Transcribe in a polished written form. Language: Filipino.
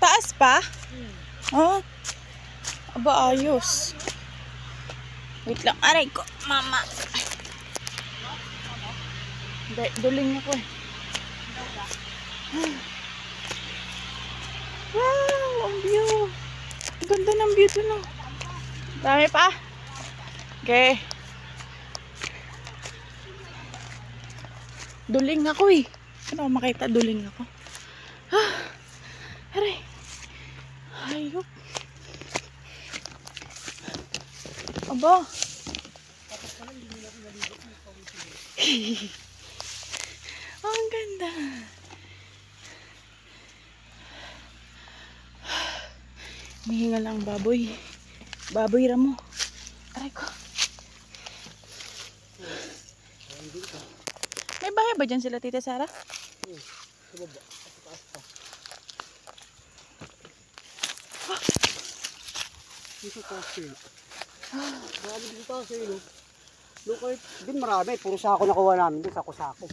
Taas pa? Oh. Aba, ayos. Wait lang. Aray ko, mama. Hindi, duling ako eh. Wow, ang view. Ang ganda ng view dun oh. Dami pa. Okay. Duling ako eh. Ano makita? Duling ako. Aray. Hayop. Aba. Ang ganda. Mihinga lang baboy. Baboy ramo. Aray ko. May bahay ba dyan sila, Tita Sara? Sa baba. Sa taas pa. Dito taas yun. Marami dito taas yun. Doon kahit din marami. Puro sako nakuha namin. Doon sako-sako.